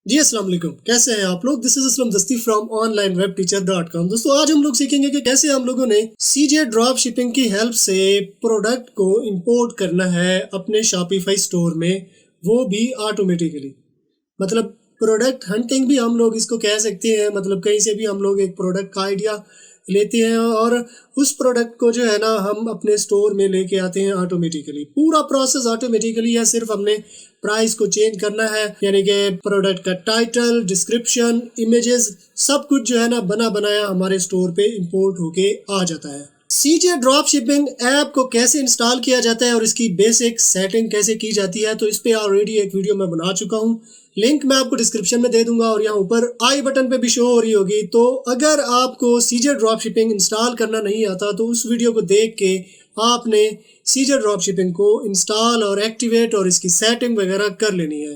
जी अस्सलाम वालेकुम। कैसे हैं आप लोग? दिस इज असलम दस्ती फ्रॉम onlinewebteacher.com। दोस्तों आज हम लोग सीखेंगे कि कैसे हम लोगों ने सीजे ड्रॉप शिपिंग की हेल्प से प्रोडक्ट को इंपोर्ट करना है अपने शॉपिफाई स्टोर में, वो भी ऑटोमेटिकली। मतलब प्रोडक्ट हंटिंग भी हम लोग इसको कह सकते हैं। मतलब कहीं से भी हम लोग एक प्रोडक्ट का आइडिया लेते हैं और उस प्रोडक्ट को जो है ना हम अपने स्टोर में लेके आते हैं ऑटोमेटिकली। पूरा प्रोसेस ऑटोमेटिकली है, सिर्फ हमने प्राइस को चेंज करना है, यानी कि प्रोडक्ट का टाइटल, डिस्क्रिप्शन, इमेजेस, सब कुछ जो है ना बना बनाया हमारे स्टोर पे इंपोर्ट होके आ जाता है। सीजे ड्रॉप शिपिंग ऐप को कैसे इंस्टॉल किया जाता है और इसकी बेसिक सेटिंग कैसे की जाती है, तो इस पे ऑलरेडी एक वीडियो मैं बना चुका हूँ। लिंक मैं आपको डिस्क्रिप्शन में दे दूंगा और यहाँ ऊपर आई बटन पे भी शो हो रही होगी। तो अगर आपको सीजे ड्रॉप शिपिंग इंस्टॉल करना नहीं आता तो उस वीडियो को देख के आपने सीजे ड्रॉप शिपिंग को इंस्टॉल और एक्टिवेट और इसकी सेटिंग वगैरह कर लेनी है।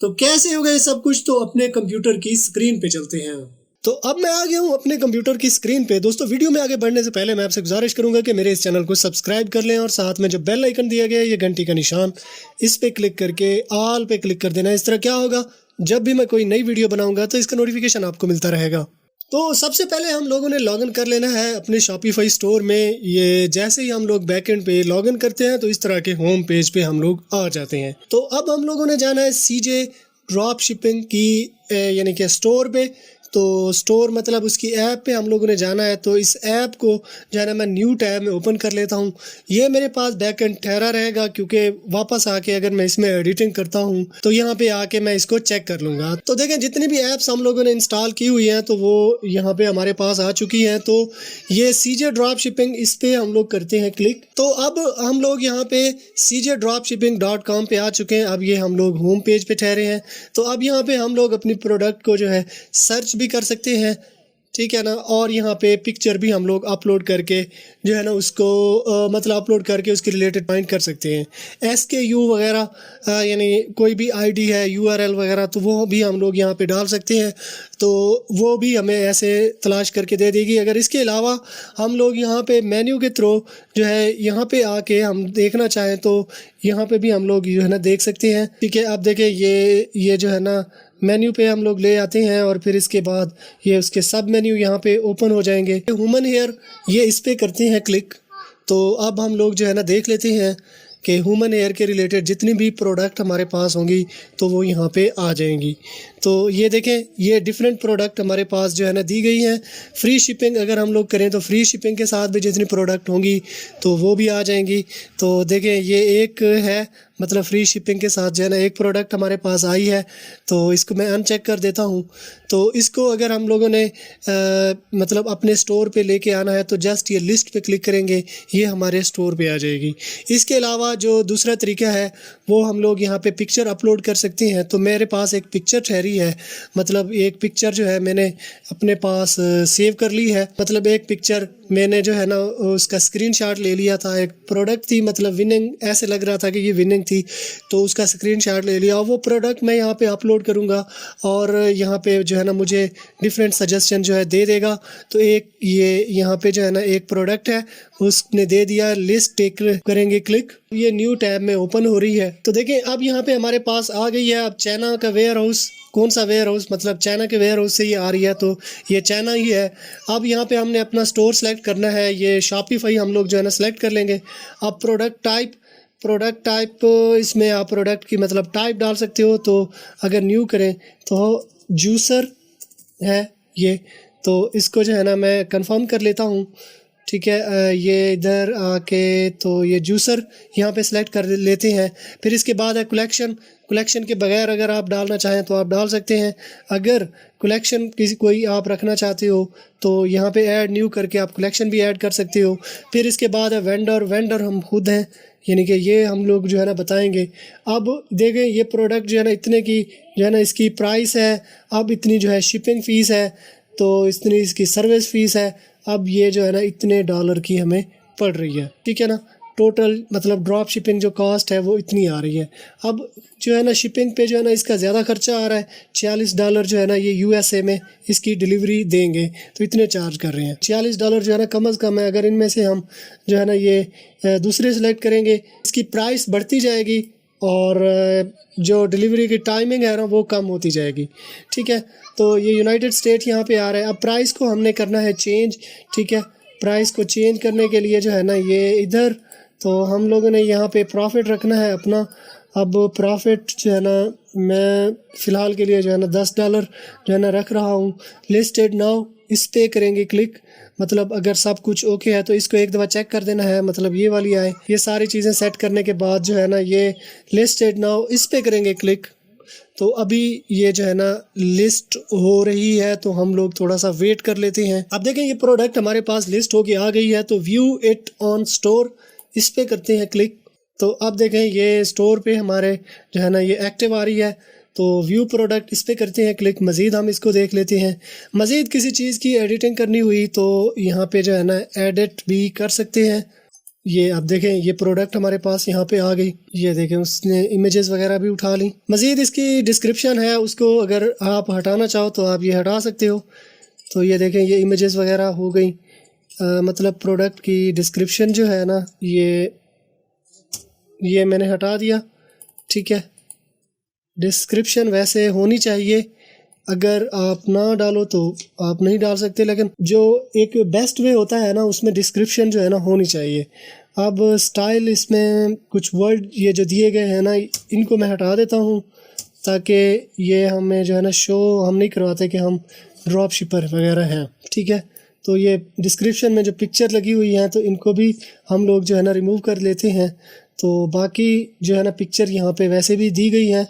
तो कैसे होगा ये सब कुछ, तो अपने कंप्यूटर की स्क्रीन पे चलते हैं। तो अब मैं आ गया हूँ अपने कंप्यूटर की स्क्रीन पे। दोस्तों वीडियो में आगे बढ़ने से पहले मैं आपसे गुजारिश करूंगा कि मेरे इस चैनल को सब्सक्राइब कर लें और साथ में जो बेल आइकन दिया गया है, ये घंटी का निशान, इस पे क्लिक करके ऑल पे क्लिक कर देना। इस तरह क्या होगा, जब भी मैं कोई नई वीडियो बनाऊंगा तो इसका नोटिफिकेशन आपको मिलता रहेगा। तो सबसे पहले हम लोगों ने लॉगिन कर लेना है अपने शॉपिफाई स्टोर में। ये जैसे ही हम लोग बैकएंड पे लॉगिन करते हैं तो इस तरह के होम पेज पे हम लोग आ जाते हैं। तो अब हम लोगों ने जाना है सीजे ड्रॉप शिपिंग की यानी कि स्टोर पे। तो स्टोर मतलब उसकी ऐप पे हम लोगों ने जाना है। तो इस ऐप को जो है ना मैं न्यू टैब में ओपन कर लेता हूँ। ये मेरे पास बैकएंड ठहरा रहेगा क्योंकि वापस आके अगर मैं इसमें एडिटिंग करता हूँ तो यहाँ पे आके मैं इसको चेक कर लूँगा। तो देखें जितनी भी ऐप्स हम लोगों ने इंस्टॉल की हुई हैं तो वो यहाँ पे हमारे पास आ चुकी हैं। तो ये सीजे ड्रॉप शिपिंग, इस पे हम लोग करते हैं क्लिक। तो अब हम लोग यहाँ पे cjdropshipping.com पे आ चुके हैं। अब ये हम लोग होम पेज पे ठहरे हैं। तो अब यहाँ पे हम लोग अपनी प्रोडक्ट को जो है सर्च भी कर सकते हैं, ठीक है ना। और यहाँ पे पिक्चर भी हम लोग अपलोड करके जो है ना उसको मतलब अपलोड करके उसकी रिलेटेड पॉइंट कर सकते हैं। SKU वगैरह यानी कोई भी ID है, URL वगैरह, तो वो भी हम लोग यहाँ पे डाल सकते हैं। तो वो भी हमें ऐसे तलाश करके दे देगी। अगर इसके अलावा हम लोग यहाँ पे मेन्यू के थ्रू जो है यहाँ पे आके हम देखना चाहें तो यहाँ पे भी हम लोग जो है ना देख सकते हैं, ठीक है। अब देखें ये जो है ना मेन्यू पे हम लोग ले आते हैं और फिर इसके बाद ये उसके सब मेन्यू यहाँ पे ओपन हो जाएंगे। ह्यूमन हेयर, ये इस पे करते हैं क्लिक। तो अब हम लोग जो है ना देख लेते हैं कि ह्यूमन हेयर के रिलेटेड जितनी भी प्रोडक्ट हमारे पास होंगी तो वो यहाँ पे आ जाएंगी। तो ये देखें, ये डिफरेंट प्रोडक्ट हमारे पास जो है ना दी गई हैं। फ्री शिपिंग अगर हम लोग करें तो फ्री शिपिंग के साथ भी जितनी प्रोडक्ट होंगी तो वो भी आ जाएंगी। तो देखें ये एक है, मतलब फ्री शिपिंग के साथ जो है ना एक प्रोडक्ट हमारे पास आई है। तो इसको मैं अनचेक कर देता हूँ। तो इसको अगर हम लोगों ने मतलब अपने स्टोर पे लेके आना है तो जस्ट ये लिस्ट पे क्लिक करेंगे, ये हमारे स्टोर पे आ जाएगी। इसके अलावा जो दूसरा तरीका है वो हम लोग यहाँ पे पिक्चर अपलोड कर सकते हैं। तो मेरे पास एक पिक्चर ठहरी है, मतलब एक पिक्चर जो है मैंने अपने पास सेव कर ली है। मतलब एक पिक्चर मैंने जो है ना उसका स्क्रीनशॉट ले लिया था। एक प्रोडक्ट थी, मतलब विनिंग, ऐसे लग रहा था कि ये विनिंग थी, तो उसका स्क्रीनशॉट ले लिया और वो प्रोडक्ट मैं यहाँ पे अपलोड करूँगा और यहाँ पे जो है ना मुझे डिफरेंट सजेशन जो है दे देगा। तो एक ये यहाँ पे जो है ना एक प्रोडक्ट है, उसने दे दिया, लिस्ट टेक करेंगे क्लिक, ये न्यू टैब में ओपन हो रही है। तो देखें अब यहाँ पे हमारे पास आ गई है। अब चाइना का वेयर हाउस, कौन सा वेयर हाउस, मतलब चाइना के वेयर हाउस से ये आ रही है, तो ये चाइना ही है। अब यहाँ पे हमने अपना स्टोर सेलेक्ट करना है, ये शॉपिफाई हम लोग जो है ना सेलेक्ट कर लेंगे। अब प्रोडक्ट टाइप इसमें आप प्रोडक्ट की मतलब टाइप डाल सकते हो। तो अगर न्यू करें तो जूसर है ये, तो इसको जो है ना मैं कंफर्म कर लेता हूँ, ठीक है। ये इधर आके तो ये जूसर यहाँ पे सेलेक्ट कर लेते हैं। फिर इसके बाद है कलेक्शन के बगैर अगर आप डालना चाहें तो आप डाल सकते हैं। अगर कलेक्शन किसी कोई आप रखना चाहते हो तो यहाँ पे ऐड न्यू करके आप कलेक्शन भी ऐड कर सकते हो। फिर इसके बाद है वेंडर हम खुद हैं, यानी कि ये हम लोग जो है ना बताएंगे। अब देखें ये प्रोडक्ट जो है ना इतने की जो है ना इसकी प्राइस है, अब इतनी जो है शिपिंग फ़ीस है, तो इतनी इसकी सर्विस फ़ीस है। अब ये जो है ना इतने डॉलर की हमें पड़ रही है, ठीक है ना। टोटल मतलब ड्रॉप शिपिंग जो कॉस्ट है वो इतनी आ रही है। अब जो है ना शिपिंग पे जो है ना इसका ज़्यादा खर्चा आ रहा है, $46 जो है ना ये USA में इसकी डिलीवरी देंगे तो इतने चार्ज कर रहे हैं। $46 जो है ना कम अज़ कम है। अगर इनमें से हम जो है ना ये दूसरे सेलेक्ट करेंगे, इसकी प्राइस बढ़ती जाएगी और जो डिलीवरी की टाइमिंग है ना वो कम होती जाएगी। ठीक है, तो ये यूनाइटेड स्टेट यहाँ पे आ रहा है। अब प्राइस को हमने करना है चेंज। ठीक है, प्राइस को चेंज करने के लिए जो है ना ये इधर, तो हम लोगों ने यहाँ पे प्रॉफिट रखना है अपना। अब प्रॉफिट जो है ना मैं फ़िलहाल के लिए जो है ना $10 जो है ना रख रहा हूँ। लिस्टेड नाउ, इस पे करेंगे क्लिक। मतलब अगर सब कुछ ओके है तो इसको एक दफ़ा चेक कर देना है, मतलब ये वाली आए। ये सारी चीज़ें सेट करने के बाद जो है ना ये लिस्टेड नाउ, इस पे करेंगे क्लिक। तो अभी ये जो है ना लिस्ट हो रही है, तो हम लोग थोड़ा सा वेट कर लेते हैं। अब देखें ये प्रोडक्ट हमारे पास लिस्ट होके आ गई है, तो व्यू इट ऑन स्टोर, इस पे करते हैं क्लिक। तो अब देखें ये स्टोर पे हमारे जो है ना ये एक्टिव आ रही है। तो व्यू प्रोडक्ट, इस पे करते हैं क्लिक। मज़ीद हम इसको देख लेते हैं। मज़ीद किसी चीज़ की एडिटिंग करनी हुई तो यहाँ पे जो है ना एडिट भी कर सकते हैं। ये आप देखें ये प्रोडक्ट हमारे पास यहाँ पे आ गई। ये देखें उसने इमेजेस वगैरह भी उठा ली। मज़ीद इसकी डिस्क्रिप्शन है, उसको अगर आप हटाना चाहो तो आप ये हटा सकते हो। तो ये देखें ये इमेजेस वगैरह हो गई। मतलब प्रोडक्ट की डिस्क्रिप्शन जो है ना ये मैंने हटा दिया। ठीक है, डिस्क्रिप्शन वैसे होनी चाहिए, अगर आप ना डालो तो आप नहीं डाल सकते, लेकिन जो एक बेस्ट वे होता है ना उसमें डिस्क्रिप्शन जो है ना होनी चाहिए। अब स्टाइल, इसमें कुछ वर्ड ये जो दिए गए हैं ना इनको मैं हटा देता हूँ, ताकि ये हमें जो है ना शो हम नहीं करवाते कि हम ड्रॉप शिपर वगैरह हैं। ठीक है, तो ये डिस्क्रिप्शन में जो पिक्चर लगी हुई हैं तो इनको भी हम लोग जो है ना रिमूव कर लेते हैं। तो बाकी जो है ना पिक्चर यहाँ पे वैसे भी दी गई हैं,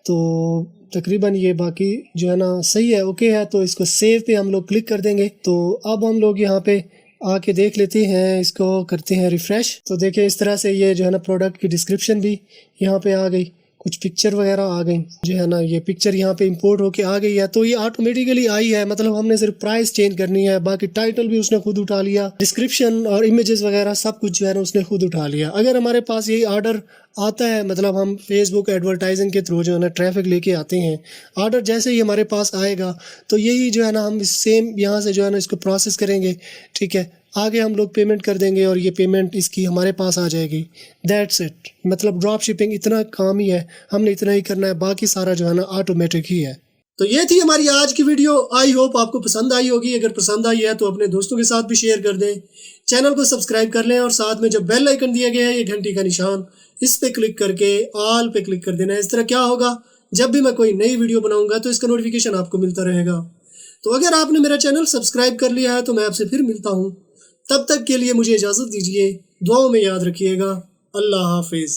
तो तकरीबन ये बाकी जो है ना सही है, ओके है। तो इसको सेव पे हम लोग क्लिक कर देंगे। तो अब हम लोग यहाँ पे आके देख लेते हैं, इसको करते हैं रिफ़्रेश। तो देखें इस तरह से ये जो है ना प्रोडक्ट की डिस्क्रिप्शन भी यहाँ पे आ गई, कुछ पिक्चर वगैरह आ गई जो है ना, ये पिक्चर यहाँ पे इंपोर्ट होके आ गई है। तो ये ऑटोमेटिकली आई है, मतलब हमने सिर्फ प्राइस चेंज करनी है, बाकी टाइटल भी उसने खुद उठा लिया, डिस्क्रिप्शन और इमेजेस वगैरह सब कुछ जो है ना उसने खुद उठा लिया। अगर हमारे पास यही ऑर्डर आता है, मतलब हम फेसबुक एडवर्टाइजिंग के थ्रू जो है ना ट्रैफिक लेके आते हैं, ऑर्डर जैसे ही हमारे पास आएगा तो यही जो है ना हम सेम यहाँ से जो है ना इसको प्रोसेस करेंगे। ठीक है, आगे हम लोग पेमेंट कर देंगे और ये पेमेंट इसकी हमारे पास आ जाएगी। दैट्स इट, मतलब ड्रॉप शिपिंग इतना काम ही है, हमने इतना ही करना है, बाकी सारा जो है ना ऑटोमेटिक ही है। तो ये थी हमारी आज की वीडियो। आई होप आपको पसंद आई होगी। अगर पसंद आई है तो अपने दोस्तों के साथ भी शेयर कर दें, चैनल को सब्सक्राइब कर लें और साथ में जो बेल आइकन दिया गया है ये घंटी का निशान, इस पे क्लिक करके ऑल पे क्लिक कर देना। इस तरह क्या होगा, जब भी मैं कोई नई वीडियो बनाऊंगा तो इसका नोटिफिकेशन आपको मिलता रहेगा। तो अगर आपने मेरा चैनल सब्सक्राइब कर लिया है तो मैं आपसे फिर मिलता हूँ, तब तक के लिए मुझे इजाज़त दीजिए। दुआओं में याद रखिएगा। अल्लाह हाफिज़।